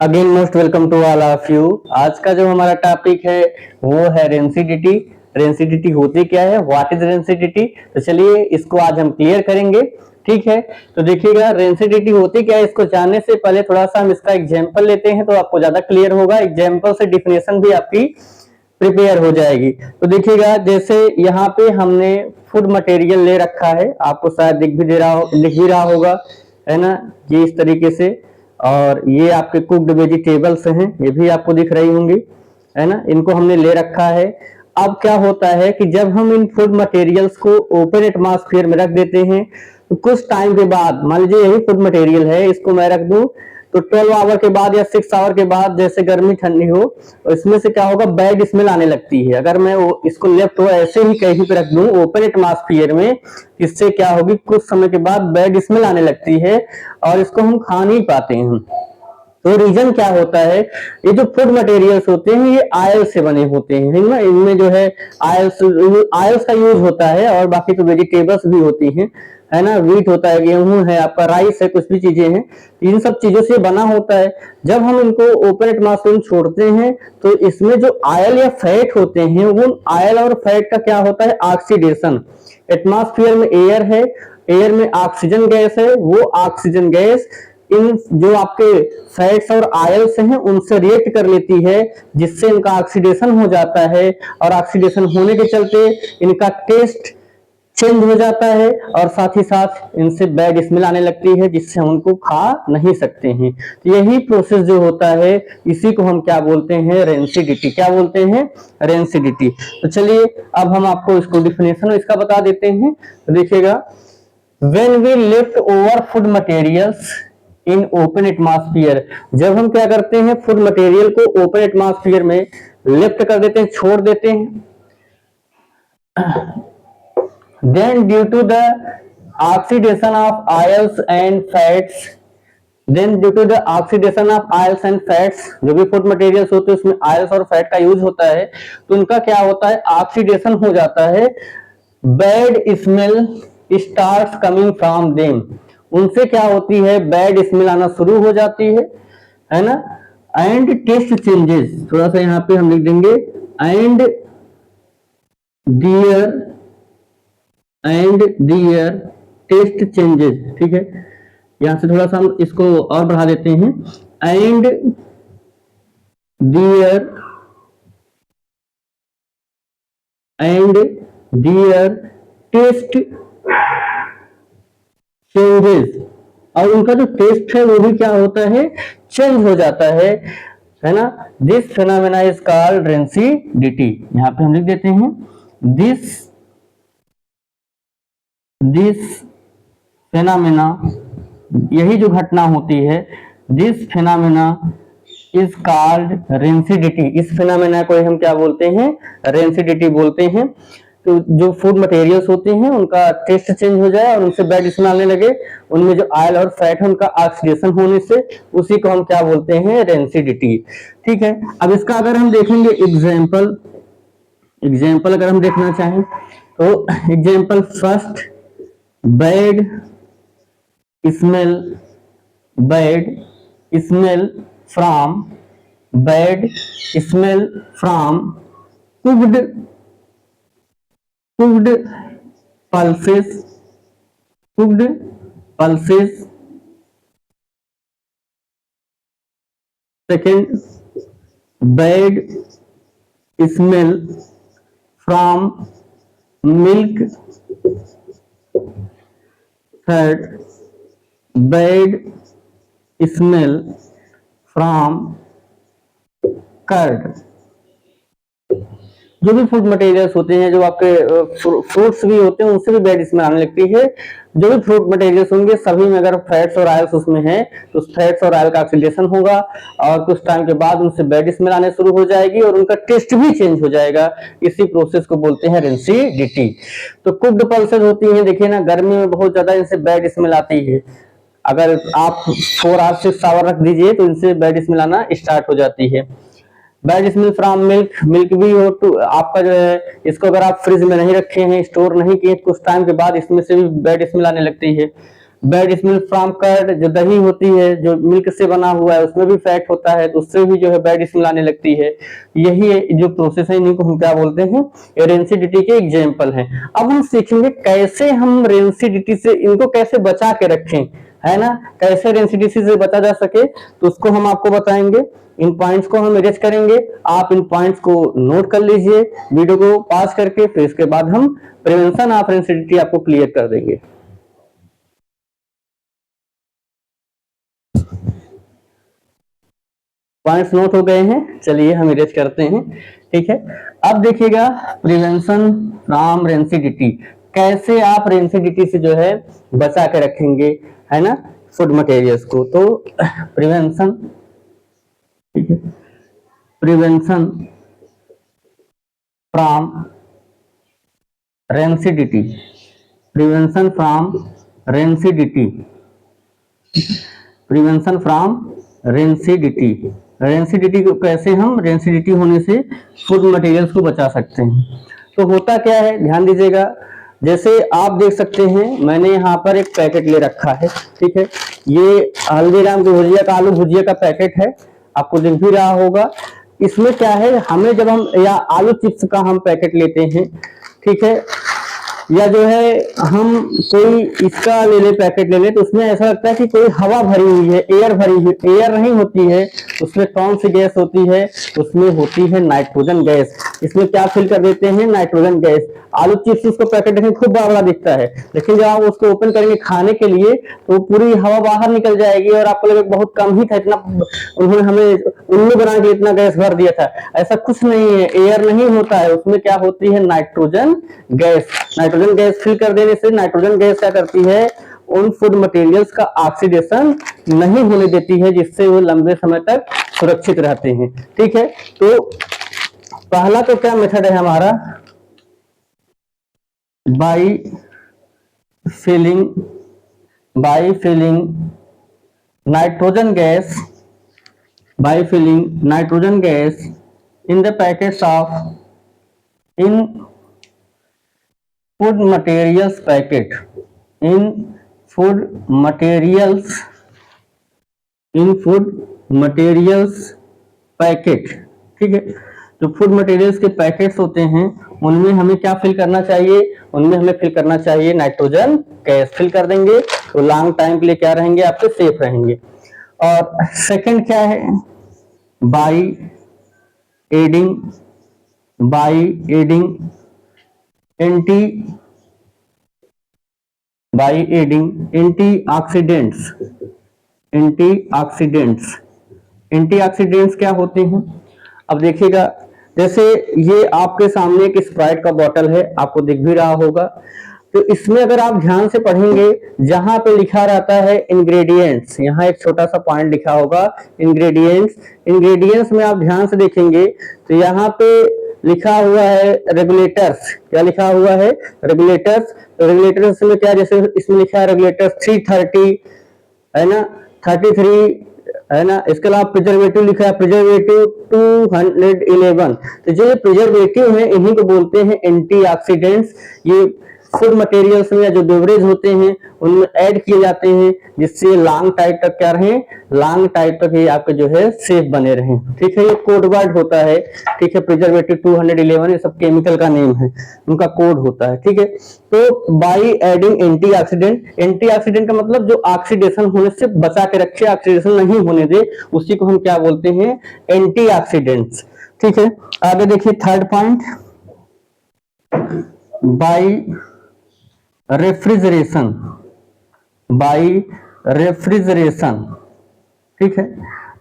Again most welcome to all of you. आज का जो हमारा टॉपिक है वो है रेंसिडिटी। रेंसिडिटी होती क्या है, व्हाट इज रेंसिडिटी। तो चलिए इसको आज हम क्लियर करेंगे। ठीक है, तो देखिएगा रेंसिडिटी होती क्या है, इसको जानने से पहले थोड़ा सा हम इसका एग्जांपल लेते हैं तो आपको ज्यादा क्लियर होगा। एग्जांपल से डिफिनेशन भी आपकी प्रिपेयर हो जाएगी। तो देखिएगा जैसे यहाँ पे हमने फूड मटेरियल ले रखा है, आपको शायद दिख भी रहा होगा, है ना, ये इस तरीके से। और ये आपके कुक्ड वेजिटेबल्स हैं, ये भी आपको दिख रही होंगी, है ना, इनको हमने ले रखा है। अब क्या होता है कि जब हम इन फूड मटेरियल्स को ओपन एटमॉस्फेयर में रख देते हैं तो कुछ टाइम के बाद, मान लीजिए यही फूड मटेरियल है, इसको मैं रख दूं तो 12 आवर के बाद या 6 आवर के बाद, जैसे गर्मी ठंडी हो, तो इसमें से क्या होगा, बैड स्मेल आने लगती है। अगर मैं इसको लेफ्ट हो ऐसे ही कहीं पे रख दूं ओपन एटमॉस्फेयर में, इससे क्या होगी, कुछ समय के बाद बैड स्मेल आने लगती है और इसको हम खा नहीं पाते हैं। तो रीजन क्या होता है, ये जो फूड मटेरियल्स होते हैं ये आयल से बने होते हैं ना, इनमें जो है आयल्स का यूज होता है, और बाकी तो वेजिटेबल्स भी होती हैं, है ना, व्हीट होता है, गेहूं है, आपका राइस है, कुछ भी चीजें हैं, इन सब चीजों से बना होता है। जब हम इनको ओपन एटमॉस्फेयर में छोड़ते हैं तो इसमें जो आयल या फैट होते हैं, वो आयल और फैट का क्या होता है, ऑक्सीडेशन। एटमॉस्फेयर में एयर है, एयर में ऑक्सीजन गैस है, वो ऑक्सीजन गैस इन जो आपके फैट्स और आयल्स हैं उनसे रिएक्ट कर लेती है, जिससे इनका ऑक्सीडेशन हो जाता है, और ऑक्सीडेशन होने के चलते इनका टेस्ट चेंज हो जाता है, और साथ ही साथ इनसे बैड स्मेल आने लगती है, जिससे हम उनको खा नहीं सकते हैं। तो यही प्रोसेस जो होता है, इसी को हम क्या बोलते हैं, रेंसिडिटी। क्या बोलते हैं, रेंसिडिटी। तो चलिए अब हम आपको इसको डिफिनेशन इसका बता देते हैं। तो देखिएगा, when we left over food materials in open atmosphere, जब हम क्या करते हैं, फूड मटेरियल को ओपन एटमॉस्फेयर में लिफ्ट कर देते हैं, छोड़ देते हैं, then due to the oxidation of oils and fats, जो भी फूड मटेरियल्स होते हैं उसमें आयल्स और फैट का यूज होता है, तो उनका क्या होता है, ऑक्सीडेशन हो जाता है, bad smell starts coming from them, उनसे क्या होती है, बैड स्मेल आना शुरू हो जाती है ना। एंड टेस्ट चेंजेस, थोड़ा सा यहाँ पे हम लिख देंगे, एंड डियर टेस्ट चेंजेस। ठीक है, यहां से थोड़ा सा हम इसको और बढ़ा देते हैं, एंड डियर टेस्ट चेंजेस, और उनका जो टेस्ट है वो भी क्या होता है, चेंज हो जाता है ना। This phenomena is called rancidity. यहां पे हम लिख देते हैं, दिस फेनोमेना, यही जो घटना होती है, this phenomena is called rancidity. इस फेनोमेना को हम क्या बोलते हैं, रेंसिडिटी बोलते हैं। तो जो फूड मटेरियल्स होते हैं उनका टेस्ट चेंज हो जाए और उनसे बैड स्मेल आने लगे, उनमें जो ऑयल और फैट है उनका ऑक्सीडेशन होने से, उसी को हम क्या बोलते हैं, रेंसिडिटी। ठीक है, अब इसका अगर हम देखेंगे एग्जाम्पल अगर हम देखना चाहें तो example first, bad smell from cooked pulses. Second, bad smell from milk. Third, bad smell from curd. जो भी फूड मटेरियल्स होते हैं, जो आपके फ्रूट्स भी होते हैं, उनसे भी बैड स्मेल आने लगती है। जो भी फ्रूट मटेरियल्स होंगे सभी में अगर फैट्स और आयल्स उसमें हैं तो फैट्स और आयल का ऑक्सीडेशन होगा, और कुछ टाइम के बाद उनसे बैड स्मेल आने शुरू हो जाएगी और उनका टेस्ट भी चेंज हो जाएगा। इसी प्रोसेस को बोलते हैं रेंसिडिटी। तो कुक्ड पल्सेस होती हैं, देखिए ना, गर्मी में बहुत ज्यादा इनसे बैड स्मेल आती है। अगर आप 4 आवर 6 आवर रख दीजिए तो इनसे बैड स्मेल आना स्टार्ट हो जाती है। बैड स्मेल फ्रॉम मिल्क भी हो तो आपका जो है, इसको अगर आप फ्रिज में नहीं रखे हैं, स्टोर नहीं किए, कुछ टाइम के बाद इसमें से भी बैड स्मेल आने लगती है। बैड स्मेल फ्रॉम कर्ड, जो दही होती है जो मिल्क से बना हुआ है उसमें भी फैट होता है तो उससे भी जो है बैड स्मेल आने लगती है। यही जो प्रोसेस है इन्हीं को हम क्या बोलते हैं, रेंसिडिटी के एग्जाम्पल हैं। अब हम सीखेंगे कैसे हम रेंसिडिटी से इनको कैसे बचा के रखें, है ना, कैसे रेंसिडिटी से बचा जा सके, तो उसको हम आपको बताएंगे। इन पॉइंट्स को हम इरेज करेंगे, आप इन पॉइंट्स को नोट कर लीजिए वीडियो को पास करके, फिर इसके बाद हम प्रिवेंशन ऑफ रेंसिडिटी आपको क्लियर कर देंगे। पॉइंट्स नोट हो गए हैं, चलिए हम इरेज करते हैं, ठीक है। अब देखिएगा प्रिवेंशन फ्रॉम रेंसिडिटी, कैसे आप रेंसिडिटी से जो है बचा के रखेंगे, है ना, फूड मटेरियल्स को। तो प्रिवेंशन, ठीक है, prevention from rancidity, prevention from rancidity, prevention from rancidity. Rancidity को कैसे हम रेंसिडिटी होने से फूड मटेरियल्स को बचा सकते हैं। तो होता क्या है, ध्यान दीजिएगा, जैसे आप देख सकते हैं मैंने यहाँ पर एक पैकेट ले रखा है, ठीक है, ये हल्दीराम की भुजिया का आलू भुजिया का पैकेट है, आपको दिख भी रहा होगा। इसमें क्या है, हमें जब हम या आलू चिप्स का हम पैकेट लेते हैं, ठीक है, या जो है हम कोई इसका ले ले पैकेट ले ले, तो उसमें ऐसा लगता है कि कोई हवा भरी हुई है, एयर भरी हुई, एयर नहीं होती है, उसमें कौन सी गैस होती है, उसमें होती है नाइट्रोजन गैस। इसमें क्या फिल कर देते हैं, नाइट्रोजन गैस। आलू चिप्स उसको पैकेट देखें खूब बड़ा बड़ा दिखता है, लेकिन जब आप उसको ओपन करेंगे खाने के लिए तो पूरी हवा बाहर निकल जाएगी और आपको लगेगा बहुत कम ही था, इतना उन्होंने हमें उल्लू बना के इतना गैस भर दिया था। ऐसा कुछ नहीं है, एयर नहीं होता है, उसमें क्या होती है, nitrogen gas. Nitrogen gas fill कर देने से नाइट्रोजन गैस क्या करती है, उन फूड मटेरियल्स का ऑक्सीडेशन नहीं होने देती है, जिससे वो लंबे समय तक सुरक्षित रहते हैं, ठीक है। तो पहला तो क्या मेथड है हमारा, by filling nitrogen gas, by filling nitrogen gas in the packets of in food materials packet, in food materials packet, ठीक है। जो फूड मटेरियल्स के पैकेट्स होते हैं उनमें हमें क्या फिल करना चाहिए, उनमें हमें फिल करना चाहिए नाइट्रोजन गैस। फिल कर देंगे तो लॉन्ग टाइम के लिए क्या रहेंगे, आपके सेफ रहेंगे। और सेकंड क्या है, बाई एडिंग एंटीऑक्सीडेंट्स क्या होते हैं। अब देखिएगा, जैसे ये आपके सामने एक स्प्राइट का बॉटल है, आपको दिख भी रहा होगा, तो इसमें अगर आप ध्यान से पढ़ेंगे, जहां पे लिखा रहता है इंग्रेडिएंट्स, यहाँ एक छोटा सा पॉइंट लिखा होगा इंग्रेडिएंट्स में आप ध्यान से देखेंगे तो यहाँ पे लिखा हुआ है रेगुलेटर्स। क्या लिखा हुआ है, रेगुलेटर्स। तो रेगुलेटर्स में क्या, जैसे इसमें लिखा है रेगुलेटर्स 330, है ना, 33, है ना। इसके अलावा प्रिजर्वेटिव लिखा है, प्रिजर्वेटिव 211। तो जो ये प्रिजर्वेटिव है इन्हीं को बोलते हैं एंटीऑक्सीडेंट्स। ये फूड मटेरियल्स में या जो बेवरेज होते हैं उनमें ऐड किए जाते हैं, जिससे लॉन्ग टाइम तक क्या रहे, लॉन्ग टाइम तक ये आपके जो है सेफ बने रहें, ठीक है। ये कोड वर्ड होता है, ठीक है, प्रिजर्वेटिव 211 ये सब केमिकल का नेम है, उनका कोड होता है, ठीक है। तो बाई एडिंग एंटीऑक्सीडेंट का मतलब जो ऑक्सीडेशन होने से बचा के रखे, ऑक्सीडेशन नहीं होने दे, उसी को हम क्या बोलते हैं, एंटीऑक्सीडेंट्स, ठीक है। आगे देखिए थर्ड पॉइंट, बाई रेफ्रिजरेशन, ठीक है,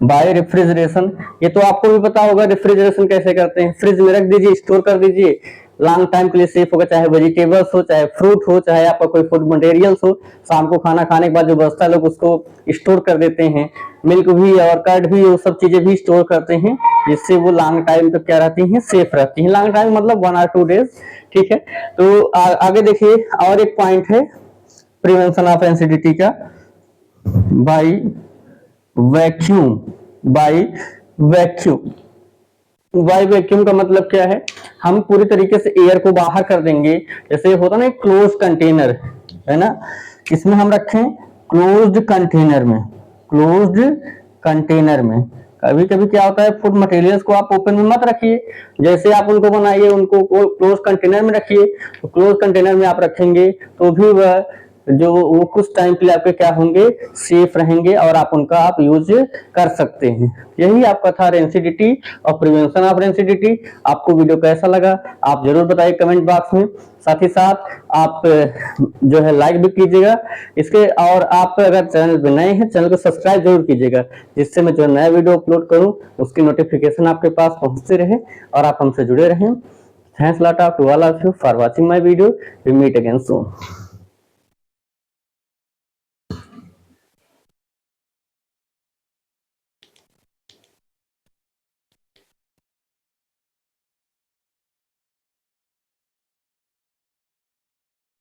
बाय रेफ्रिजरेशन। ये तो आपको भी पता होगा रेफ्रिजरेशन कैसे करते हैं, फ्रिज में रख दीजिए, स्टोर कर दीजिए, लॉन्ग टाइम के लिए सेफ होगा, चाहे वेजिटेबल्स हो, चाहे फ्रूट हो, चाहे आपका कोई फूड मटेरियल्स हो। शाम को खाना खाने के बाद जो बचता है लोग उसको स्टोर कर देते हैं, मिल्क भी और कर्ड भी, वो सब चीजें भी स्टोर करते हैं, जिससे वो लॉन्ग टाइम तक क्या रहती हैं, सेफ रहती हैं। लॉन्ग टाइम मतलब 1 or 2 डेज, ठीक है। तो आगे देखिए और एक पॉइंट है प्रिवेंशन ऑफ रेंसिडिटी का, बाई वैक्यूम का मतलब क्या है, हम पूरी तरीके से एयर को बाहर कर देंगे। जैसे होता ना एक क्लोज कंटेनर, है ना, इसमें हम रखें क्लोज्ड कंटेनर में, क्लोज्ड कंटेनर में। कभी कभी क्या होता है, फूड मटेरियल्स को आप ओपन में मत रखिए, जैसे आप उनको बनाइए उनको क्लोज कंटेनर में रखिए। तो क्लोज कंटेनर में आप रखेंगे तो भी वह जो वो कुछ टाइम के लिए आपके क्या होंगे, सेफ रहेंगे और आप उनका आप यूज कर सकते हैं। यही आपका था रेंसिडिटी और प्रिवेंशन ऑफ रेंसिडिटी। आपको वीडियो कैसा लगा आप जरूर बताइए कमेंट बॉक्स में। साथ ही साथ आप जो है लाइक भी कीजिएगा इसके, और आप अगर चैनल पे नए हैं चैनल को सब्सक्राइब जरूर कीजिएगा, जिससे मैं जो नया वीडियो अपलोड करूं उसकी नोटिफिकेशन आपके पास पहुंचते रहे और आप हमसे जुड़े रहें। Thanks lot of to all of you for watching my video. We meet again soon.